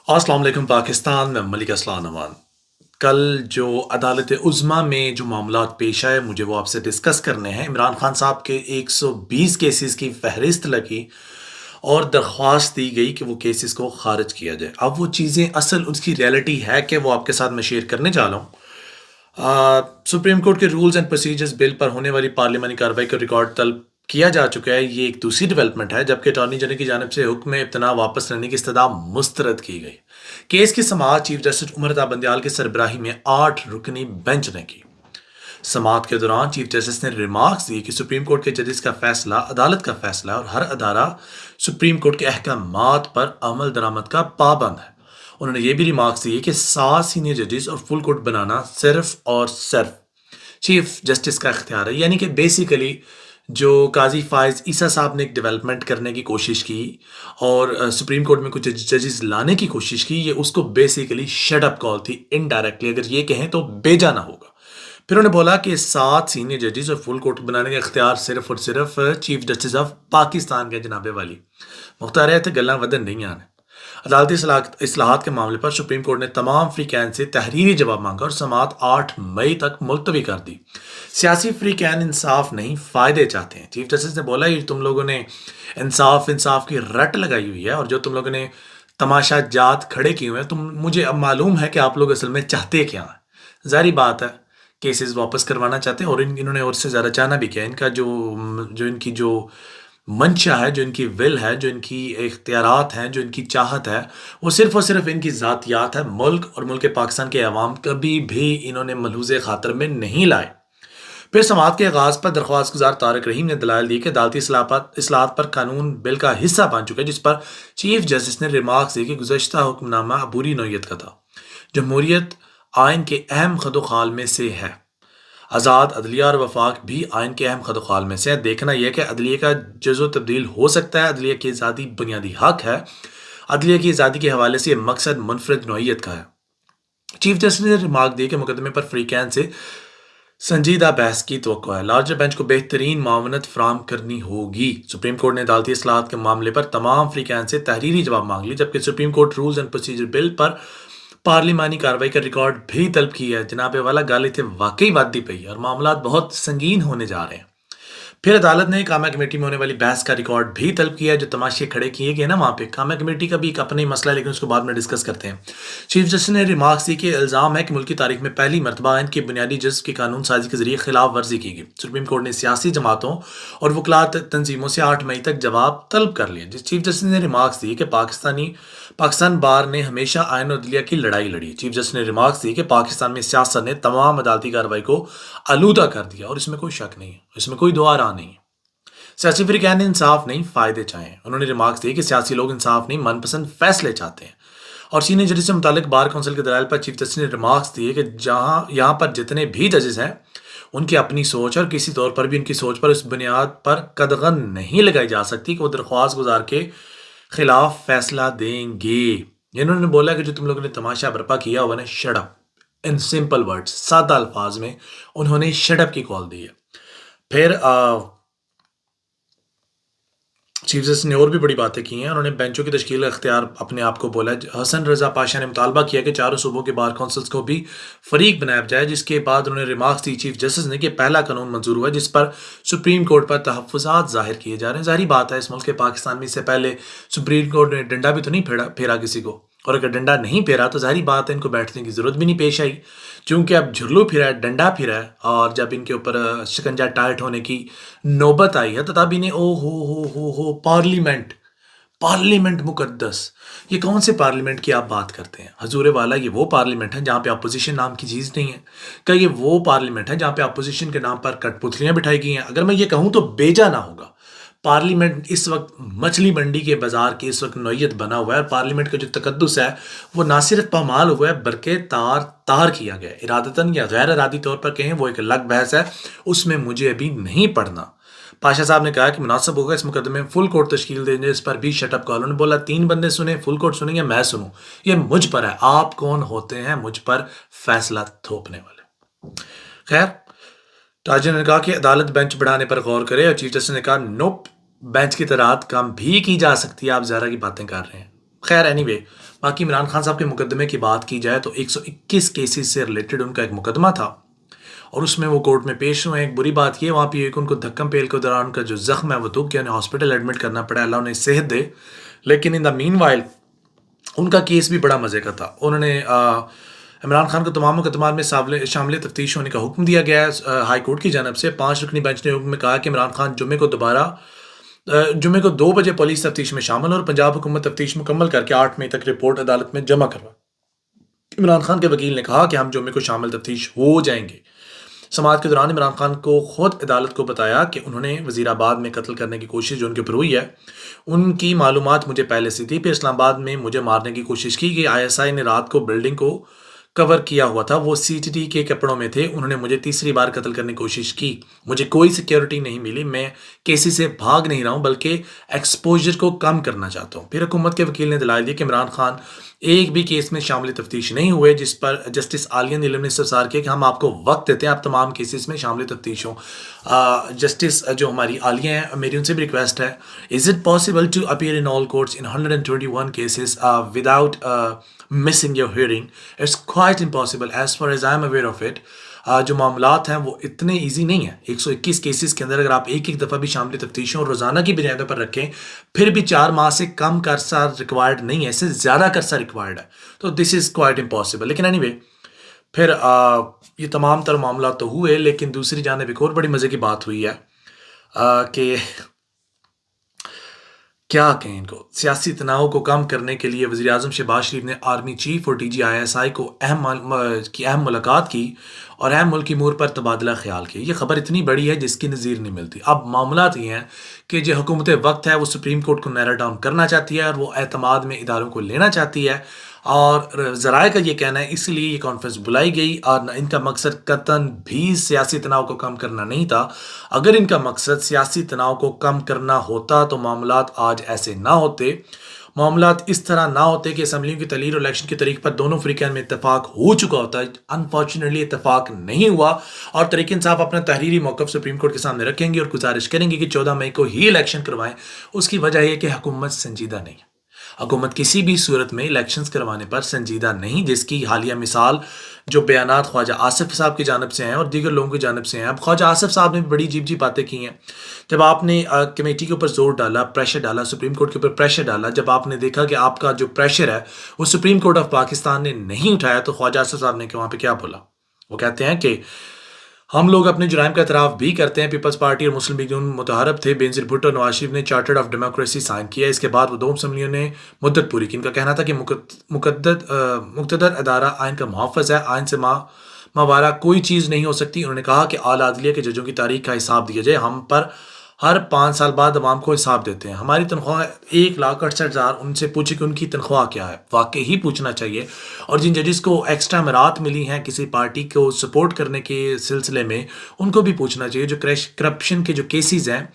अस्सलाम वालेकुम पाकिस्तान में मलिक असलान नवान। कल जो अदालत उज़्मा में जो मामलात पेश आए मुझे वो आपसे डिस्कस करने हैं। इमरान खान साहब के 120 केसेस की फ़हरिस्त लगी और दरख्वास्त दी गई कि वो केसेस को ख़ारिज किया जाए। अब वो चीज़ें असल उसकी रियलिटी है कि वो आपके साथ मैं शेयर करने जा रहा हूँ। सुप्रीम कोर्ट के रूल्स एंड प्रोसीजर्स बिल पर होने वाली पार्लियामानी कार्रवाई का रिकॉर्ड तलब किया जा चुका है। ये एक दूसरी डेवलपमेंट है, जबकि अटॉर्नी जनरल की जानिब से हुक्म इब्तना वापस लेने की इस्तदा मुस्तरद की गई। केस की समाअत चीफ जस्टिस उमर अता बंदयाल की सरबराही में 8 रुकनी बेंच ने की। समाअत के दौरान चीफ जस्टिस ने रिमार्क्स दिए कि सुप्रीम कोर्ट के जजेस का फैसला अदालत का फैसला है और हर अदारा सुप्रीम कोर्ट के अहकामात पर अमल दरामद का पाबंद है। उन्होंने ये भी रिमार्क्स दिए कि 7 सीनियर जजेस और फुल कोर्ट बनाना सिर्फ और सिर्फ चीफ जस्टिस का इख्तियार है। यानी कि बेसिकली जो काजी फायज ईसा साहब ने एक डेवलपमेंट करने की कोशिश की और सुप्रीम कोर्ट में कुछ जजेस लाने की कोशिश की, ये उसको बेसिकली शट अप कॉल थी। इनडायरेक्टली अगर ये कहें तो बेजाना होगा। फिर उन्होंने बोला कि 7 सीनियर जजेस और फुल कोर्ट बनाने का इख्तियार सिर्फ और सिर्फ चीफ जस्टिस ऑफ पाकिस्तान के जनाबे वाली मुख्तार है, गल्लां वदन नहीं आने। अदालती इस्लाहात के मामले पर सुप्रीम कोर्ट ने तमाम फ्री कैन से तहरीरी जवाब मांगा और समाअत 8 मई तक मुलतवी कर दी। सियासी फ्री कैन इंसाफ नहीं फायदे चाहते हैं। चीफ जस्टिस ने बोला ये तुम लोगों ने इंसाफ इंसाफ की रट लगाई हुई है और जो तुम लोगों ने तमाशा जात खड़े किए हुए हैं, तुम मुझे अब मालूम है कि आप लोग असल में चाहते क्या हैं। जारी बात है, केसेस वापस करवाना चाहते हैं और इन्होंने और से ज़्यादा चाहना भी क्या। इनका जो इनकी जो मंशा है, जो इनकी विल है, जो इनकी इख्तियारात हैं, जो इनकी चाहत है, वो सिर्फ़ और सिर्फ़ इनकी ज़ातियात है। मुल्क और मुल्क पाकिस्तान के अवाम कभी भी इन्होंने मलहूज़े ख़ातर में नहीं लाए। फिर समाअत के आगाज़ पर दरख्वास्त गुजार तारिक रहीम ने दलाइल दी कि अदालती इस्लाहात पर कानून बिल का हिस्सा बन चुका है, जिस पर चीफ जस्टिस ने रिमार्क्स दिए कि गुज़श्ता हुक्मनामा बुरी नौयत का था। जमहूरियत आइन के अहम खदोखाल में से है। आज़ाद अदलिया और वफाक भी आइन के अहम खदोखाल में से है। देखना यह कि अदलिया का जज़ो तब्दील हो सकता है। अदलिया की आज़ादी बुनियादी हक है। अदलिया की आज़ादी के हवाले से यह मकसद मुनफरद नौयत का है। चीफ जस्टिस ने रिमार्क दिए कि मुकदमे पर फ्री कैन से संजीदा बहस की तवक्को है। लार्जर बेंच को बेहतरीन मावनत फराम करनी होगी। सुप्रीम कोर्ट ने अदालती इस्लाहात के मामले पर तमाम फ्री कैन से तहरीरी जवाब मांग ली, जबकि supreme court rules and procedure bill पर पार्लिमानी कार्रवाई का रिकॉर्ड भी तलब किया है। जनाबे वाला गाली थे वाकई वादी पई और मामला बहुत संगीन होने जा रहे हैं। फिर अदालत ने कामा कमेटी में होने वाली बहस का रिकॉर्ड भी तलब किया है। जो तमाशे खड़े किए गए ना वहाँ पे, कामा कमेटी का भी एक अपना ही मसला है, लेकिन उसको बाद में डिस्कस करते हैं। चीफ जस्टिस ने रिमार्क्स दी कि इल्ज़ाम है कि मुल्क की तारीख में पहली मरतबा इनके बुनियादी जज्ब की कानून साजी के जरिए खिलाफ वर्जी की गई। सुप्रीम कोर्ट ने सियासी जमातों और वकलात तंजीमों से 8 मई तक जवाब तलब कर लिया। चीफ जस्टिस ने रिमार्क्स दिए कि पाकिस्तान बार ने हमेशा आइन और अदलिया की लड़ाई लड़ी। चीफ जस्टिस ने रिमार्क्स दिए कि पाकिस्तान में सियासत ने तमाम अदालती कार्रवाई को आलूदा कर दिया और इसमें कोई शक नहीं है, इसमें कोई दो राह नहीं है। सियासी फ्रीकैन ने इंसाफ नहीं फायदे चाहे। उन्होंने रिमार्क्स दिए कि सियासी लोग इंसाफ नहीं मनपसंद फैसले चाहते हैं। और सीनियर जजेस से मुतालिक बार काउंसिल के दलाइल पर चीफ जस्टिस ने रिमार्क्स दिए कि जहां यहाँ पर जितने भी जजेस हैं उनकी अपनी सोच और किसी तौर पर भी उनकी सोच पर उस बुनियाद पर कदगन नहीं लगाई जा सकती कि वो दरख्वास्त गुजार के खिलाफ फैसला देंगे। इन्होंने बोला कि जो तुम लोगों ने तमाशा बर्पा किया हुआ ना, शटअप। इन सिंपल वर्ड्स, सादा अल्फाज में उन्होंने शटअप की कॉल दी है। फिर चीफ जस्टिस ने और भी बड़ी बातें की हैं। उन्होंने बेंचों की तश्कील का इख्तियार अपने आप को बोला। हसन रजा पाशा ने मुतालबा किया कि चारों सूबों के बार काउंसिल्स को भी फरीक बनाया जाए, जिसके बाद उन्होंने रिमार्क्स दी चीफ जस्टिस ने कि पहला कानून मंजूर हुआ जिस पर सुप्रीम कोर्ट पर तहफ़्फ़ुज़ात ज़ाहिर किए जा रहे हैं। ज़ाहिर बात है, इस मुल्क के पाकिस्तान में इससे पहले सुप्रीम कोर्ट ने डंडा भी तो नहीं फेरा किसी को, और अगर डंडा नहीं फेरा तो ज़ाहिर बात है इनको बैठने की ज़रूरत भी नहीं पेश आई। चूँकि अब झुर्लू फिरा है, डंडा फिरा है, और जब इनके ऊपर शिकंजा टाइट होने की नौबत आई है तो तब इन्हें ओ हो पार्लियामेंट, पार्लियामेंट मुकद्दस। ये कौन से पार्लियामेंट की आप बात करते हैं हजूर वाला? ये वो पार्लियामेंट है जहाँ पे अपोजिशन नाम की चीज़ नहीं है? क्या ये वो पार्लियामेंट है जहाँ पे अपोजिशन के नाम पर कठपुतलियाँ बिठाई गई हैं? अगर मैं ये कहूँ तो बेजा ना होगा। पार्लियामेंट इस वक्त मछली मंडी के बाजार की इस वक्त नौयत बना हुआ है। पार्लियामेंट का जो तकद्दुस है वो ना सिर्फ पामाल हुआ है बल्कि तार तार किया गया है। इरादतन या गैर इरादी तौर पर कहें वो एक अलग बहस है, उसमें मुझे अभी नहीं पढ़ना। पाशा साहब ने कहा कि मुनासिब होगा इस मुकदमे में फुल कोर्ट तश्कील देंगे। इस पर भी शटअप कॉल। उन्होंने बोला 3 बंदे सुने, फुल कोर्ट सुनेंगे, मैं सुनूं, ये मुझ पर है। आप कौन होते हैं मुझ पर फैसला थोपने वाले? खैर, ताजर ने कहा कि अदालत बेंच बढ़ाने पर गौर करे और चीफ जस्टिस ने कहा नोप, बेंच की तरात कम भी की जा सकती है, आप ज़रा की बातें कर रहे हैं। खैर एनीवे, बाकी इमरान खान साहब के मुकदमे की बात की जाए तो 121 केसेस से रिलेटेड उनका एक मुकदमा था और उसमें वो कोर्ट में पेश हुए हैं। एक बुरी बात ये वहाँ पे एक उनको धक्कम पेल के दौरान उनका जो ज़ख्म है वो दुख गया, उन्हें हॉस्पिटल एडमिट करना पड़ा, अल्लाह उन्हें सेहत दे। लेकिन इन द मीनवाइल उनका केस भी बड़ा मज़े का था। उन्होंने इमरान खान को तमाम मुकदमात में शामिल तफ्तीश होने का हुक्म दिया गया है हाई कोर्ट की जानब से। 5 रुकनी बेंच ने हुक्म में कहा कि इमरान खान जुम्मे को 2 बजे पुलिस तफ्तीश में शामिल और पंजाब हुकूमत तफ्तीश मुकम्मल करके 8 मई तक रिपोर्ट अदालत में जमा करवा। इमरान खान के वकील ने कहा कि हम जुम्मे को शामिल तफ्तीश हो जाएंगे। समाअत के दौरान इमरान खान को खुद अदालत को बताया कि उन्होंने वजीराबाद में कत्ल करने की कोशिश जो उनके ऊपर हुई है, उनकी मालूमात मुझे पहले से थी। फिर इस्लामाबाद में मुझे मारने की कोशिश की कि ISI ने रात को बिल्डिंग को कवर किया हुआ था, वो CTT के कपड़ों में थे। उन्होंने मुझे तीसरी बार कत्ल करने की कोशिश की, मुझे कोई सिक्योरिटी नहीं मिली। मैं केसी से भाग नहीं रहा हूँ बल्कि एक्सपोजर को कम करना चाहता हूँ। फिर हुकूमत के वकील ने दलाल दिया कि इमरान खान एक भी केस में शामिल तफ्तीश नहीं हुए, जिस पर जस्टिस आलिया नीलम ने इस्तफसार किया कि हम आपको वक्त देते हैं, आप तमाम केसेस में शामिल तफ्तीश हों। जस्टिस जो हमारी आलिया हैं, मेरी उनसे भी रिक्वेस्ट है, is it possible to appear in all courts in 121 cases without missing your hearing? It's quite impossible as far as I am aware of it. जो मामलात हैं वो इतने ईजी नहीं है। 121 केसेस के अंदर अगर आप एक एक दफ़ा भी शामिल तफ्तीशों और रोज़ाना की बुनियादों पर रखें, फिर भी 4 माह से कम का अरसा रिक्वायर्ड नहीं है, इससे ज़्यादा का अरसा रिक्वायर्ड है। तो दिस इज़ क्वाइट इम्पॉसिबल। लेकिन एनीवे फिर ये तमाम तर मामला तो हुए, लेकिन दूसरी जानिब एक और बड़ी मज़े की बात हुई है कि क्या कहें इनको, सियासी तनाव को कम करने के लिए वज़ीर आज़म शहबाज शरीफ ने आर्मी चीफ और DG ISI को अहम मुलाकात की और अहम मुल्की अमूर पर तबादला ख्याल किया। ये खबर इतनी बड़ी है जिसकी नज़ीर नहीं मिलती। अब मामला ये हैं कि जो हुकूमत वक्त है वो सुप्रीम कोर्ट को नैरो डाउन करना चाहती है और वो एतमाद में इदारों को लेना चाहती है, और ज़राए का ये कहना है इसलिए ये कॉन्फ्रेंस बुलाई गई और इनका मकसद कतन भी सियासी तनाव को कम करना नहीं था। अगर इनका मकसद सियासी तनाव को कम करना होता तो मामलात आज ऐसे ना होते, मामलात इस तरह ना होते कि असम्बलियों की तहलील और इलेक्शन की तारीख पर दोनों फ़रीक़ैन में इत्तफाक हो चुका होता है। अनफॉर्चुनेटली इत्तफाक नहीं हुआ और तहरीक इंसाफ अपना तहरीरी मौक़िफ़ सुप्रीम कोर्ट के सामने रखेंगे और गुजारिश करेंगे कि 14 मई को ही इलेक्शन करवाएं। उसकी वजह यह कि हुकूमत संजीदा नहीं है। हुकूमत किसी भी सूरत में इलेक्शंस करवाने पर संजीदा नहीं, जिसकी हालिया मिसाल जो बयानात ख्वाजा आसिफ साहब की जानब से हैं और दीगर लोगों की जानब से हैं। अब ख्वाजा आसिफ साहब ने बड़ी अजीब अजीब बातें की हैं। जब आपने कमेटी के ऊपर जोर डाला, प्रेशर डाला, सुप्रीम कोर्ट के ऊपर प्रेशर डाला, जब आपने देखा कि आपका जो प्रेशर है वो सुप्रीम कोर्ट ऑफ पाकिस्तान ने नहीं उठाया, तो ख्वाजा आसिफ साहब ने वहाँ पर क्या बोला? वो कहते हैं कि हम लोग अपने जुराइम का एतराफ़ भी करते हैं। पीपल्स पार्टी और मुस्लिम लीग मुतहरब थे। बेनज़ीर भुट्टो और नवाज शरीफ ने चार्टर ऑफ डेमोक्रेसी साइन किया। इसके बाद वो 2 असम्बलियों ने मुद्दत पूरी की। इनका कहना था कि मुक़द्दर अदारा आइन का मुहफ़्फ़ज़ है, आइन से मावारा कोई चीज़ नहीं हो सकती। उन्होंने कहा कि आला अदलिया के जजों की तारीख का हिसाब दिया जाए। हम पर हर 5 साल बाद अवाम को हिसाब देते हैं। हमारी तनख्वाह 1,68,000, उनसे पूछे कि उनकी तनख्वाह क्या है। वाकई ही पूछना चाहिए। और जिन जजेस को एक्स्ट्रा मरात मिली हैं किसी पार्टी को सपोर्ट करने के सिलसिले में, उनको भी पूछना चाहिए। जो करप्शन के जो केसेस हैं,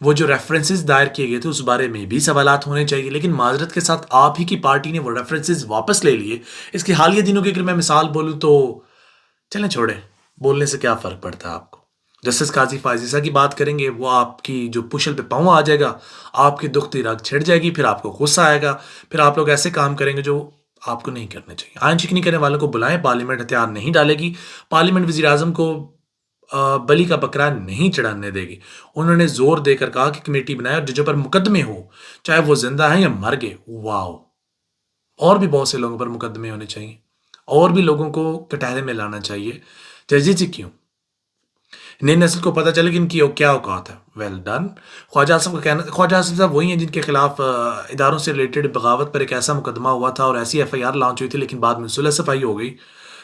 वो जो रेफरेंसेस दायर किए गए थे, उस बारे में भी सवालात होने चाहिए। लेकिन माजरत के साथ आप ही की पार्टी ने वो रेफरेंसेस वापस ले लिए। इसके हालिया दिनों की अगर मैं मिसाल बोलूँ तो चलें छोड़ें, बोलने से क्या फ़र्क पड़ता है आपको। जस्टिस काजी फाजिसा की बात करेंगे, वो आपकी जो पुशल पे पाँव आ जाएगा, आपकी दुखती रग छिड़ जाएगी, फिर आपको गुस्सा आएगा, फिर आप लोग ऐसे काम करेंगे जो आपको नहीं करने चाहिए। आइन चिकनी करने वालों को बुलाएं, पार्लियामेंट हथियार नहीं डालेगी, पार्लियामेंट वज़ीर आज़म को बलि का बकरा नहीं चढ़ाने देगी। उन्होंने जोर देकर कहा कि कमेटी बनाए और जजों पर मुकदमे हो, चाहे वो जिंदा हैं या मर गए। वाओ! और भी बहुत से लोगों पर मुकदमे होने चाहिए और भी लोगों को कटहरे में लाना चाहिए। जजेस ही क्यों? नई नस्ल को पता चले कि इनकी क्या औकात है। Well done. ख्वाजा आसिफ का कहना, ख्वाजा आसिफ साहब वही हैं जिनके खिलाफ इदारों से रिलेटेड बगावत पर एक ऐसा मुकदमा हुआ था और ऐसी FIR लॉन्च हुई थी, लेकिन बाद में सुलह सफाई हो गई।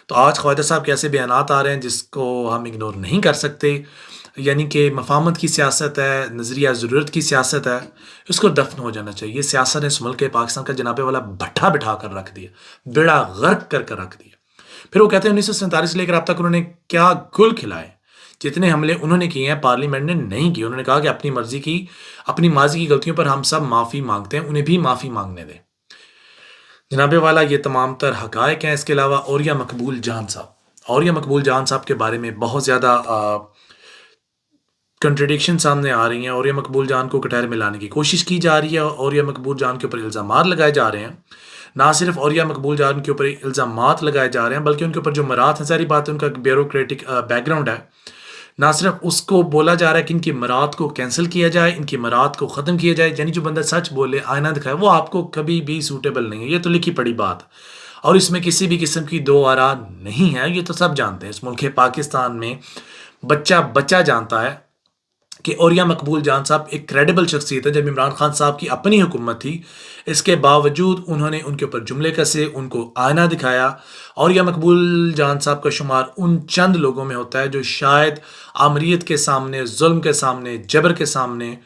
तो आज ख्वाजा साहब के ऐसे बयानात आ रहे हैं जिसको हम इग्नोर नहीं कर सकते। यानी कि मफाहमत की सियासत है, नज़रिया ज़रूरत की सियासत है, इसको दफन हो जाना चाहिए। सियासत ने इस मुल्क पाकिस्तान का जनाबे वाला भट्ठा बिठा कर रख दिया, बेड़ा गर्क कर कर रख दिया। फिर वो कहते हैं 1947 से लेकर अब तक उन्होंने क्या गुल खिलाए। जितने हमले उन्होंने किए हैं पार्लियामेंट ने नहीं किए। उन्होंने कहा कि अपनी माजी की गलतियों पर हम सब माफ़ी मांगते हैं, उन्हें भी माफ़ी मांगने दें। जनाबे वाला ये तमाम तर हकायक हैं। इसके अलावा औरिया मकबूल जान साहब के बारे में बहुत ज़्यादा कंट्रडिक्शन सामने आ रही हैं। औरिया मकबूल जान को कटहरे में लाने की कोशिश की जा रही है। औरिया मकबूल जान के ऊपर इल्ज़ाम लगाए जा रहे हैं। ना सिर्फ औलिया मकबूल जान के ऊपर इल्ज़ामात लगाए जा रहे हैं, बल्कि उनके ऊपर जो मरात हैं, ज़ाहिर बात है उनका ब्यूरोक्रेटिक बैकग्राउंड है। ना सिर्फ उसको बोला जा रहा है कि इनकी मरात को कैंसल किया जाए, इनकी मरात को ख़त्म किया जाए, यानी जो बंदा सच बोले, आईना दिखाए, वो आपको कभी भी सूटेबल नहीं है। ये तो लिखी पड़ी बात है और इसमें किसी भी किस्म की दो आरा नहीं है, ये तो सब जानते हैं। इस मुल्क पाकिस्तान में बच्चा जानता है कि औलिया मकबूल जान साहब एक क्रेडिबल शख्सियत है। जब इमरान खान साहब की अपनी हुकूमत थी, इसके बावजूद उन्होंने उनके ऊपर जुमले कसे, उनको आईना दिखाया। औलिया मकबूल जान साहब का शुमार उन चंद लोगों में होता है जो शायद आमरीत के सामने, जुल्म के सामने, जबर के सामने,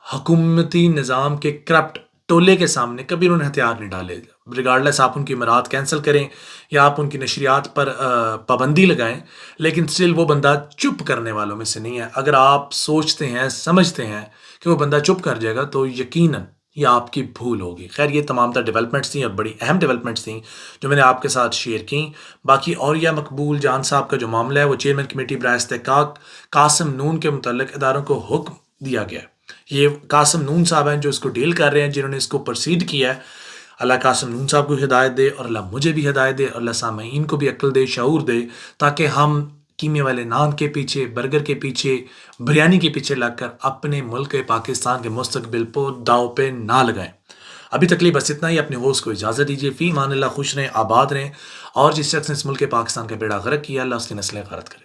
हुकूमती निज़ाम के करप्ट टोले के सामने कभी उन्होंने हथियार नहीं डाले। रिगार्डलेस आप उनकी मरात कैंसल करें या आप उनकी नशरियात पर पाबंदी लगाएं, लेकिन स्टिल वो बंदा चुप करने वालों में से नहीं है। अगर आप सोचते हैं, समझते हैं कि वो बंदा चुप कर जाएगा, तो यकीनन ये आपकी भूल होगी। खैर, ये तमाम तर डेवलपमेंट्स थी और बड़ी अहम डेवलपमेंट्स थी जो मैंने आपके साथ शेयर की। बाकी औलिया मकबूल जान साहब का जो मामला है, वो चेयरमैन कमेटी बराए इस्तेहकाक कासिम नून के मुतल्लिक इदारों को हुक्म दिया गया है। ये कासिम नून साहब हैं जो इसको डील कर रहे हैं, जिन्होंने इसको प्रोसीड किया है। अल्लाह कासिम नून साहब को हिदायत दे और अल्लाह मुझे भी हिदायत दे और अल्लाह सामईन को भी अक्ल दे, शऊर दे, ताकि हम कीमे वाले नान के पीछे, बर्गर के पीछे, बिरयानी के पीछे लगकर अपने मुल्क पाकिस्तान के मुस्तकबिल को दाव पे ना लगाएं। अभी तक लिए बस इतना ही। अपने होस्ट को इजाज़त दीजिए। फ़ी अमान अल्लाह, खुश रहें, आबाद रहें और जिस शख्स ने इस मुल्क पाकिस्तान का बेड़ा गर्क किया, अल्लाह उसकी नस्लें गारत करे।